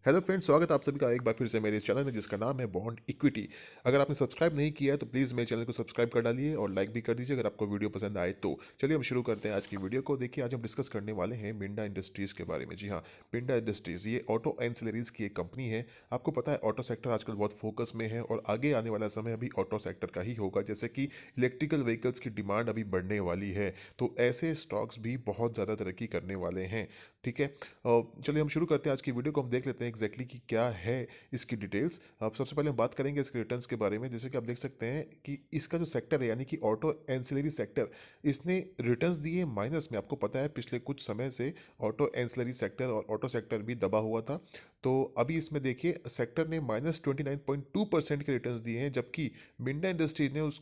Hello friends, स्वागत है आप सभी का एक बार फिर से मेरे इस चैनल में जिसका नाम है बॉन्ड इक्विटी। अगर आपने सब्सक्राइब नहीं किया है तो प्लीज़ मेरे चैनल को सब्सक्राइब कर डालिए और लाइक भी कर दीजिए अगर आपको वीडियो पसंद आए तो। चलिए हम शुरू करते हैं आज की वीडियो को। देखिए, आज हम डिस्कस करने वाले हैं मिंडा इंडस्ट्रीज़ के बारे में। जी हाँ, मिंडा इंडस्ट्रीज़ ये ऑटो एंसिलरीज की एक कंपनी है। आपको पता है ऑटो सेक्टर आजकल बहुत फोकस में है और आगे आने वाला समय अभी ऑटो सेक्टर का ही होगा, जैसे कि इलेक्ट्रिकल व्हीकल्स की डिमांड अभी बढ़ने वाली है। तो ऐसे स्टॉक्स भी बहुत ज़्यादा तरक्की करने वाले हैं। ठीक है, चलिए हम शुरू करते हैं आज की वीडियो को। हम देख लेते हैं एग्जैक्टली कि क्या है इसकी डिटेल्स। अब सबसे पहले हम बात करेंगे इसके रिटर्न्स के बारे में। जैसे कि आप देख सकते हैं कि इसका जो सेक्टर है यानी कि ऑटो एंसिलरी सेक्टर, इसने रिटर्न्स दिए माइनस में। आपको पता है पिछले कुछ समय से ऑटो एंसिलरी सेक्टर और ऑटो सेक्टर भी दबा हुआ था। तो अभी इसमें देखिए सेक्टर ने -29.2% के रिटर्न्स दिए हैं, जबकि मिंडा इंडस्ट्रीज ने उस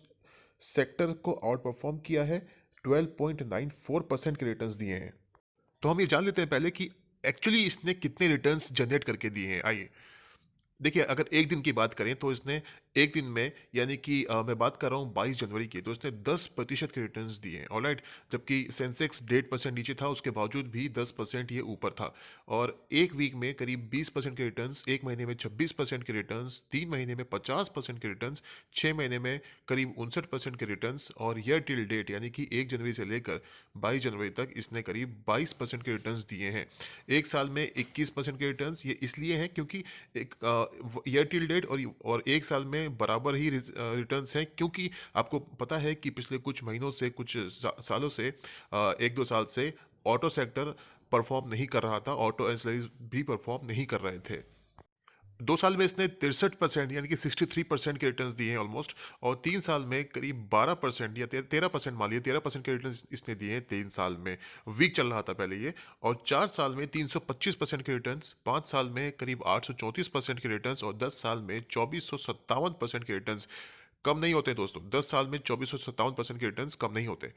सेक्टर को आउट परफॉर्म किया है, 12.94% के रिटर्न्स दिए हैं। तो हम ये जान लेते हैं पहले कि एक्चुअली इसने कितने रिटर्न्स जनरेट करके दिए हैं। आइए देखिए, अगर एक दिन की बात करें तो इसने एक दिन में यानी कि मैं बात कर रहा हूँ 22 जनवरी की, तो इसने 10% के रिटर्न्स दिए हैं। ऑलराइट, जबकि सेंसेक्स 1.5% नीचे था, उसके बावजूद भी 10% ये ऊपर था। और एक वीक में करीब 20% के रिटर्न्स, एक महीने में 26% के रिटर्न्स, 3 महीने में 50% के रिटर्न्स, 6 महीने में करीब 59% के रिटर्न्स, और ईयर टिल डेट यानी कि 1 जनवरी से लेकर 22 जनवरी तक इसने करीब 22% के रिटर्न्स दिए हैं। एक साल में 21% के रिटर्न्स, ये इसलिए हैं क्योंकि एक ईयर टिल डेट और एक साल में बराबर ही रिटर्न्स हैं, क्योंकि आपको पता है कि पिछले कुछ महीनों से, कुछ सालों से, 1-2 साल से ऑटो सेक्टर परफॉर्म नहीं कर रहा था, ऑटो एंसिलरीज भी परफॉर्म नहीं कर रहे थे। 2 साल में इसने 63% यानी कि 63% के रिटर्न्स दिए हैं ऑलमोस्ट, और 3 साल में करीब 12% या 13% मान लीजिए 13% के रिटर्न्स इसने दिए हैं 3 साल में। वीक चल रहा था पहले ये। और 4 साल में 325% के रिटर्न्स, 5 साल में करीब 834% के रिटर्न्स, और 10 साल में 2457% के रिटर्न्स। कम नहीं होते दोस्तों, 10 साल में 2457% के रिटर्न्स कम नहीं होते।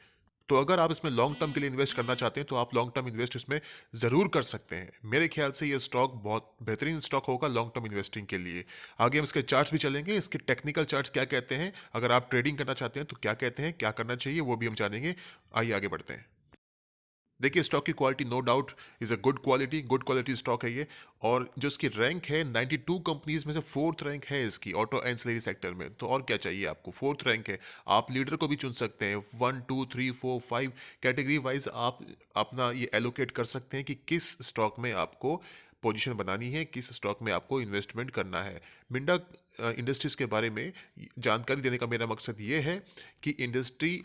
तो अगर आप इसमें लॉन्ग टर्म के लिए इन्वेस्ट करना चाहते हैं तो आप लॉन्ग टर्म इन्वेस्ट इसमें ज़रूर कर सकते हैं। मेरे ख्याल से ये स्टॉक बहुत बेहतरीन स्टॉक होगा लॉन्ग टर्म इन्वेस्टिंग के लिए। आगे हम इसके चार्ट्स भी चलेंगे, इसके टेक्निकल चार्ट्स क्या कहते हैं, अगर आप ट्रेडिंग करना चाहते हैं तो क्या कहते हैं, क्या करना चाहिए, वो भी हम जानेंगे। आइए आगे बढ़ते हैं। देखिए, स्टॉक की quality no doubt is a good quality stock है ये। और जो इसकी रैंक है 92 कंपनीज में से फोर्थ रैंक है इसकी ऑटो एंसिलरी सेक्टर में। तो और क्या चाहिए आपको, फोर्थ रैंक है। आप लीडर को भी चुन सकते हैं, 1 2 3 4 5 कैटेगरी वाइज आप अपना ये एलोकेट कर सकते हैं कि किस स्टॉक में आपको पोजीशन बनानी है, किस स्टॉक में आपको इन्वेस्टमेंट करना है। मिंडा इंडस्ट्रीज के बारे में जानकारी देने का मेरा मकसद ये है कि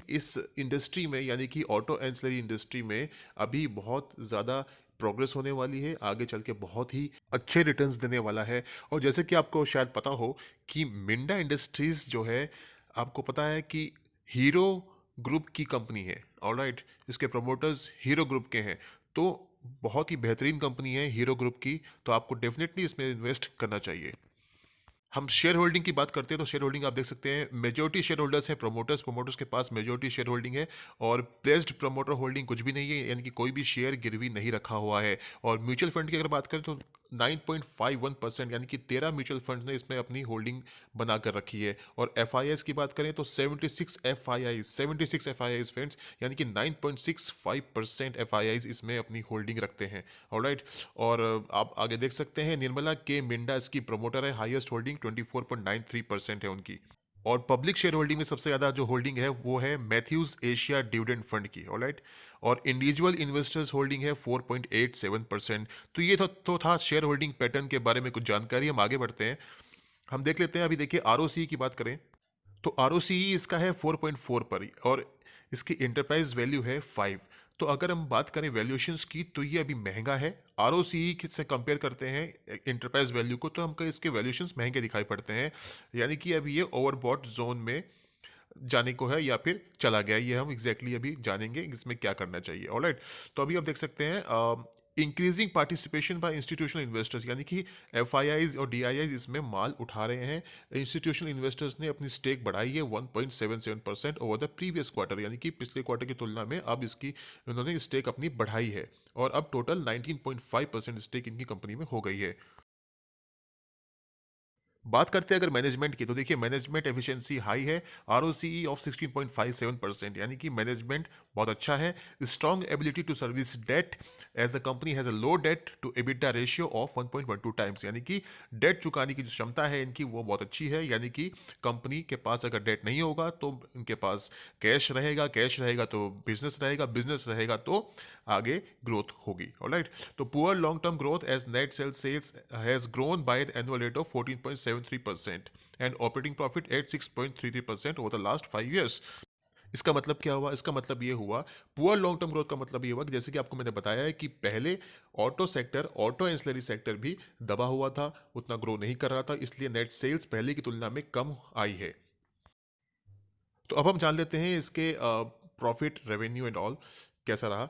इस इंडस्ट्री में यानी कि ऑटो एंसिलरी इंडस्ट्री में अभी बहुत ज़्यादा प्रोग्रेस होने वाली है, आगे चल के बहुत ही अच्छे रिटर्न्स देने वाला है। और जैसे कि आपको शायद पता हो कि मिंडा इंडस्ट्रीज जो है, आपको पता है कि हीरो ग्रुप की कंपनी है। ऑलराइट, इसके प्रमोटर्स हीरो ग्रुप के हैं। तो बहुत ही बेहतरीन कंपनी है हीरो ग्रुप की, तो आपको डेफिनेटली इसमें इन्वेस्ट करना चाहिए। हम शेयर होल्डिंग की बात करते हैं तो शेयर होल्डिंग आप देख सकते हैं, मेजोरिटी शेयर होल्डर्स हैं प्रोमोटर्स के पास मेजोरिटी शेयर होल्डिंग है। और प्लेस्ड प्रमोटर होल्डिंग कुछ भी नहीं है, यानी कि कोई भी शेयर गिरवी नहीं रखा हुआ है। और म्यूचुअल फंड की अगर बात करें तो 9.51% यानी कि 13 म्यूचुअल फंड ने इसमें अपनी होल्डिंग बना कर रखी है। और एफ की बात करें तो 76 एफ फ्रेंड्स, यानी कि 9.65% एफ इसमें अपनी होल्डिंग रखते हैं। ऑलराइट, और आप आगे देख सकते हैं निर्मला के मिंडा इसकी प्रमोटर है, हाईएस्ट होल्डिंग 24.93% है उनकी। और पब्लिक शेयर होल्डिंग में सबसे ज़्यादा जो होल्डिंग है वो है मैथ्यूज एशिया डिविडेंड फंड की। ऑलराइट, और इंडिविजुअल इन्वेस्टर्स होल्डिंग है 4.87%। तो ये तो था शेयर होल्डिंग पैटर्न के बारे में कुछ जानकारी। हम आगे बढ़ते हैं, हम देख लेते हैं। अभी देखिए आर की बात करें तो आर इसका है 4.4 पर, और इसकी इंटरप्राइज वैल्यू है 5। तो अगर हम बात करें वैल्यूएशंस की तो ये अभी महंगा है। आर से कंपेयर करते हैं इंटरप्राइज वैल्यू को तो हमको इसके वैल्यूएशंस महंगे दिखाई पड़ते हैं, यानी कि अभी ये ओवरबॉट जोन में जाने को है या फिर चला गया, ये हम एग्जैक्टली अभी जानेंगे इसमें क्या करना चाहिए। ऑलराइट, तो अभी आप देख सकते हैं increasing participation by institutional investors, यानी कि एफ और डी इसमें माल उठा रहे हैं। इंस्टीट्यूशनल इन्वेस्टर्स ने अपनी स्टेक बढ़ाई है 1.77% ओवर द प्रीवियस क्वार्टर, यानी कि पिछले क्वार्टर की तुलना में अब इसकी उन्होंने स्टेक अपनी बढ़ाई है, और अब टोटल 19.5% स्टेक इनकी कंपनी में हो गई है। बात करते हैं अगर मैनेजमेंट की, तो देखिए मैनेजमेंट एफिशिएंसी हाई है, आरओसीई ऑफ 16.57%, यानी कि मैनेजमेंट बहुत अच्छा है। Strong ability to service debt, as the company has a low debt to EBITDA ratio of 1.12 times, यानी कि डेट चुकाने की जो क्षमता है इनकी वो बहुत अच्छी है, यानी कि कंपनी के पास अगर डेट नहीं होगा तो इनके पास कैश रहेगा, कैश रहेगा तो बिजनेस रहेगा, बिजनेस रहेगा तो आगे ग्रोथ होगी। ऑलराइट, तो poor long term growth as net sales has grown by the annual rate of 14.73% and operating profit at 6.33% over the last 5 years। इसका मतलब क्या हुआ? इसका मतलब ये हुआ, पुअर लॉन्ग टर्म ग्रोथ का मतलब ये हुआ कि जैसे कि आपको मैंने बताया है कि पहले auto sector, auto ancillary sector भी दबा हुआ था, उतना ग्रो नहीं कर रहा था, इसलिए नेट सेल्स पहले की तुलना में कम आई है। तो अब हम जान लेते हैं इसके प्रॉफिट, रेवेन्यू एंड ऑल कैसा रहा।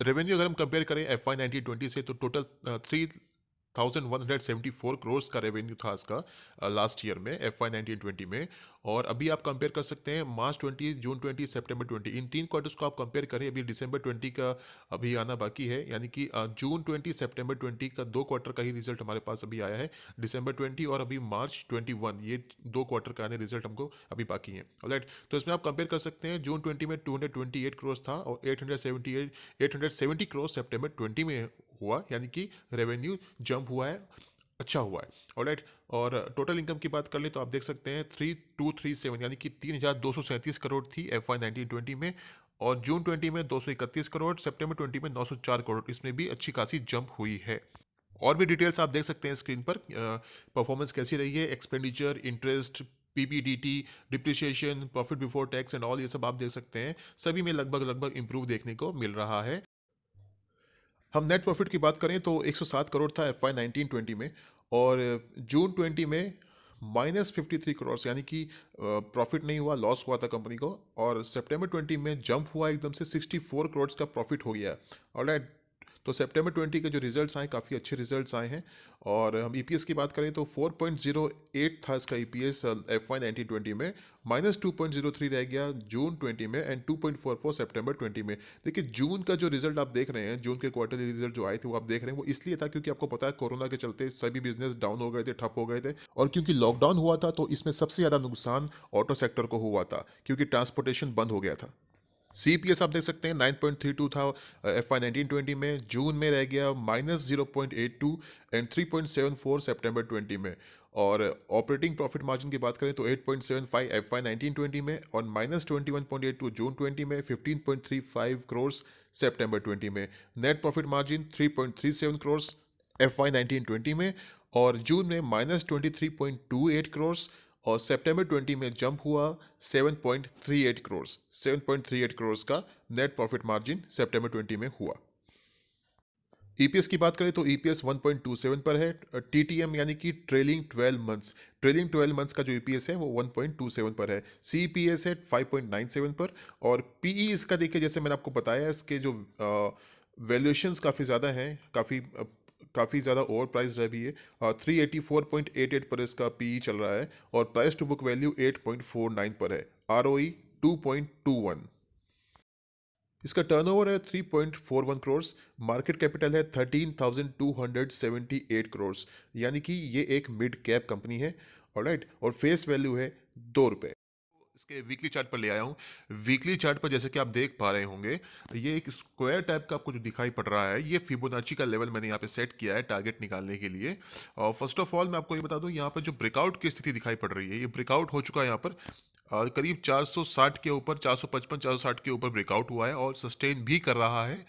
रेवेन्यू अगर हम कंपेयर करें एफ वाई 1920 से, तो टोटल 3,174 करोड़ का रेवेन्यू था इसका लास्ट ईयर में, एफ वाई 1920 में। और अभी आप कंपेयर कर सकते हैं मार्च 20, जून 20, सितंबर 20, इन 3 क्वार्टर्स को आप कंपेयर करें। अभी दिसंबर 20 का अभी आना बाकी है, यानी कि जून 20, सितंबर 20 का 2 क्वार्टर का ही रिजल्ट हमारे पास अभी आया है। दिसंबर 20 और अभी मार्च 21, ये 2 क्वार्टर का आने रिजल्ट हमको अभी बाकी है। राइट, तो इसमें आप कंपेयर कर सकते हैं, जून 20 में 228 करोड़ था और 870 करोड़ सितंबर 20 में हुआ, यानी कि रेवेन्यू जंप हुआ है, अच्छा हुआ है। ऑलराइट, और टोटल इनकम की बात कर ले तो आप देख सकते हैं 3237, यानी कि 3,237 करोड़ थी एफ वाई 1920 में, और जून 20 में 231 करोड़, सितंबर 20 में 904 करोड़, इसमें भी अच्छी खासी जंप हुई है। और भी डिटेल्स आप देख सकते हैं स्क्रीन पर, परफॉर्मेंस कैसी रही है, expenditure, interest, PPDT, depreciation, profit before tax and all, ये सब आप देख सकते हैं, सभी में लगभग लगभग इंप्रूव देखने को मिल रहा है। हम नेट प्रॉफिट की बात करें तो 107 करोड़ था एफ वाई 1920 में, और जून 20 में -53 करोड़, यानी कि प्रॉफिट नहीं हुआ, लॉस हुआ था कंपनी को, और सितंबर 20 में जंप हुआ एकदम से 64 करोड़ का प्रॉफिट हो गया। ऑलराइट, तो सितंबर 20 के जो रिजल्ट्स आए काफ़ी अच्छे रिजल्ट्स आए हैं। और हम ईपीएस की बात करें तो 4.08 था इसका ईपीएस एफ वाई 1920 में, -2.03 रह गया जून 20 में, एंड 2.44 सितंबर 20 में। देखिए जून का जो रिजल्ट आप देख रहे हैं, जून के क्वार्टरली रिजल्ट जो आए थे वो आप देख रहे हैं, वो इसलिए था क्योंकि आपको पता है कोरोना के चलते सभी बिजनेस डाउन हो गए थे, ठप हो गए थे, और क्योंकि लॉकडाउन हुआ था तो इसमें सबसे ज़्यादा नुकसान ऑटो सेक्टर को हुआ था क्योंकि ट्रांसपोर्टेशन बंद हो गया था। सीपीएस आप देख सकते हैं 9.32 था एफ वाई 1920 में, जून में रह गया -0.82 एंड 3.74 सितंबर 20 में। और ऑपरेटिंग प्रॉफिट मार्जिन की बात करें तो 8.75 एफ वाई 1920 में, और -21.82 जून 20 में, 15.35 करोड़ सितंबर 20 में। Net profit margin 3.37 crore F Y 1920 में, और जून में -23.28 करोड़, और सितंबर 20 में जंप हुआ 7.38 करोड़, 7.38 करोड़ का नेट प्रॉफिट मार्जिन सितंबर 20 में हुआ। ईपीएस की बात करें तो ईपीएस 1.27 पर है, टीटीएम यानी कि ट्रेलिंग 12 मंथ्स, ट्रेलिंग 12 मंथ्स का जो ईपीएस है वो 1.27 पर है। सीपीएस है 5.97 पर, और पीई इसका देखिए जैसे मैंने आपको बताया, इसके जो वैल्यूएशंस काफ़ी ज़्यादा हैं, काफ़ी ज़्यादा ओवर प्राइस है भी ये, 384.88 पर इसका पीई चल रहा है, और प्राइस टू बुक वैल्यू 8.49 पर है, आरओई 2.21। इसका टर्नओवर है 3.41 करोड़, मार्केट कैपिटल है 13,278 करोड़, यानी कि ये एक मिड कैप कंपनी है। ऑलराइट, और फेस वैल्यू है ₹2। इसके वीकली चार्ट पर ले आया हूँ। वीकली चार्ट पर जैसे कि आप देख पा रहे होंगे, ये एक स्क्वायर टाइप का आपको जो दिखाई पड़ रहा है, ये फिबोनाची का लेवल मैंने यहाँ पे सेट किया है टारगेट निकालने के लिए। और फर्स्ट ऑफ ऑल मैं आपको ये बता दूं, यहाँ पर जो ब्रेकआउट की स्थिति दिखाई पड़ रही है, ये ब्रेकआउट हो चुका है यहाँ पर, करीब 460 के ऊपर, 455 460 के ऊपर ब्रेकआउट हुआ है और सस्टेन भी कर रहा है।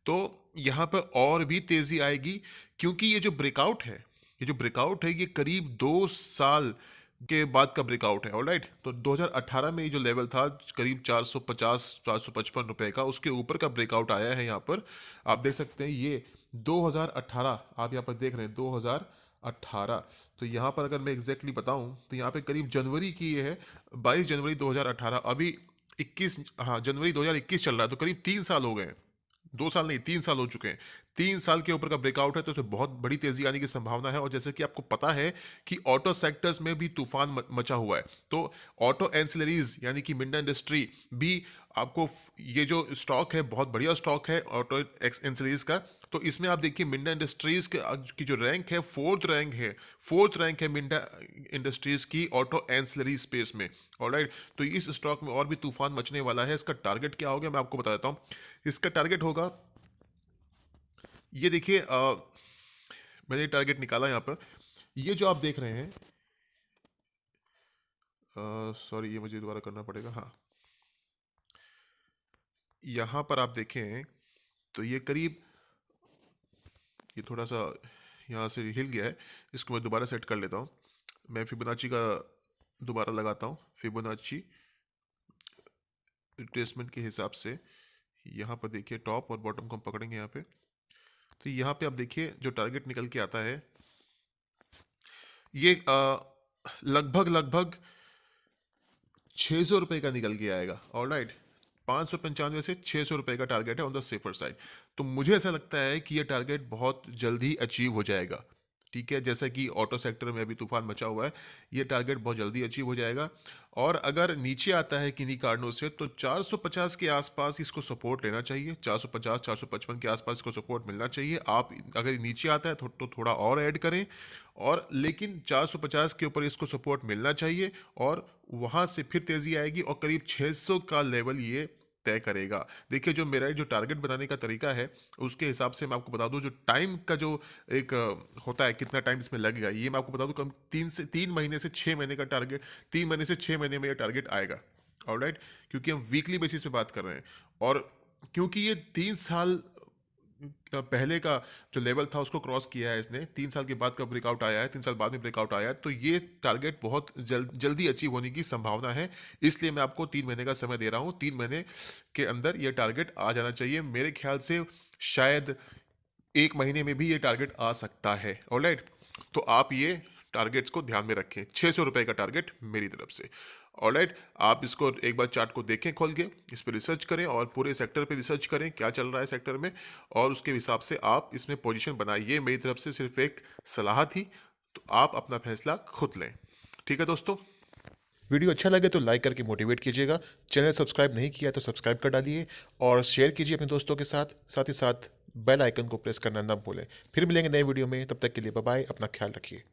तो यहाँ पर और भी तेजी आएगी, क्योंकि ये जो ब्रेकआउट है, ये जो ब्रेकआउट है, ये करीब 2 साल के बाद का ब्रेकआउट है। ऑलराइट, तो 2018 में ये जो लेवल था करीब 450 455 रुपए का, उसके ऊपर का ब्रेकआउट आया है यहाँ पर। आप देख सकते हैं ये 2018, आप यहाँ पर देख रहे हैं 2018। तो यहाँ पर अगर मैं एग्जैक्टली बताऊं तो यहाँ पे करीब जनवरी की ये है, 22 जनवरी 2018, अभी 21, हाँ जनवरी 2021 चल रहा है, तो करीब 3 साल हो गए हैं, 2 साल नहीं 3 साल हो चुके हैं। 3 साल के ऊपर का ब्रेकआउट है, तो इसमें बहुत बड़ी तेजी आने की संभावना है। और जैसे कि आपको पता है कि ऑटो सेक्टर्स में भी तूफान मचा हुआ है, तो ऑटो एंसिलरीज यानी कि मिंडा इंडस्ट्री भी आपको, ये जो स्टॉक है बहुत बढ़िया स्टॉक है ऑटो एंसिलरीज का, तो इसमें आप देखिए मिंडा इंडस्ट्रीज की जो रैंक है, फोर्थ रैंक है मिंडा इंडस्ट्रीज की ऑटो एंसिलरी स्पेस में। ऑलराइट, तो इस स्टॉक में और भी तूफान मचने वाला है। इसका टारगेट क्या होगा मैं आपको बता देता हूँ। इसका टारगेट होगा, ये देखिए, मैंने टारगेट निकाला यहाँ पर। ये जो आप देख रहे हैं, सॉरी ये मुझे दोबारा करना पड़ेगा। हाँ, यहाँ पर आप देखें तो ये करीब, ये थोड़ा सा यहाँ से हिल गया है, इसको मैं दोबारा सेट कर लेता हूँ। मैं फिबोनाची का दोबारा लगाता हूँ, फिबोनाची रिट्रेसमेंट के हिसाब से। यहाँ पर देखिए टॉप और बॉटम को हम पकड़ेंगे यहाँ पे, तो यहाँ पे आप देखिए जो टारगेट निकल के आता है ये लगभग लगभग 600 रुपये का निकल के आएगा। ऑलराइट, 595 से 600 रुपये का टारगेट है ऑन द सेफर साइड। तो मुझे ऐसा लगता है कि ये टारगेट बहुत जल्दी अचीव हो जाएगा। ठीक है, जैसा कि ऑटो सेक्टर में अभी तूफान मचा हुआ है, ये टारगेट बहुत जल्दी अचीव हो जाएगा। और अगर नीचे आता है किन्हीं कारणों से तो 450 के आसपास इसको सपोर्ट लेना चाहिए। 450 455 के आसपास इसको सपोर्ट मिलना चाहिए। आप अगर ये नीचे आता है तो थोड़ा और ऐड करें, और लेकिन 450 के ऊपर इसको सपोर्ट मिलना चाहिए, और वहाँ से फिर तेज़ी आएगी और करीब 600 का लेवल ये तय करेगा। देखिए जो मेरा जो टारगेट बनाने का तरीका है उसके हिसाब से मैं आपको बता दूं, जो टाइम का जो एक होता है, कितना टाइम इसमें लगेगा, ये मैं आपको बता दूं, कम 3 महीने से 6 महीने का टारगेट, 3 महीने से 6 महीने में ये टारगेट आएगा। ऑलराइट, क्योंकि हम वीकली बेसिस पे बात कर रहे हैं, और क्योंकि ये 3 साल पहले का जो लेवल था उसको क्रॉस किया है इसने, 3 साल के बाद का ब्रेकआउट आया है, 3 साल बाद में ब्रेकआउट आया है, तो ये टारगेट बहुत जल्दी अचीव होने की संभावना है। इसलिए मैं आपको 3 महीने का समय दे रहा हूँ। 3 महीने के अंदर ये टारगेट आ जाना चाहिए मेरे ख्याल से। शायद 1 महीने में भी ये टारगेट आ सकता है। ऑलराइट, तो आप ये टारगेट्स को ध्यान में रखें। 600 रुपये का टारगेट मेरी तरफ से। ऑलराइट, आप इसको एक बार चार्ट को देखें खोल के, इस पर रिसर्च करें और पूरे सेक्टर पे रिसर्च करें क्या चल रहा है सेक्टर में, और उसके हिसाब से आप इसमें पोजीशन बनाइए। मेरी तरफ से सिर्फ एक सलाह थी, तो आप अपना फैसला खुद लें। ठीक है दोस्तों, वीडियो अच्छा लगे तो लाइक करके मोटिवेट कीजिएगा। चैनल सब्सक्राइब नहीं किया तो सब्सक्राइब कर डालिए और शेयर कीजिए अपने दोस्तों के साथ। साथ ही साथ बेल आइकन को प्रेस करना ना भूलें। फिर मिलेंगे नए वीडियो में, तब तक के लिए बाय बाय, अपना ख्याल रखिए।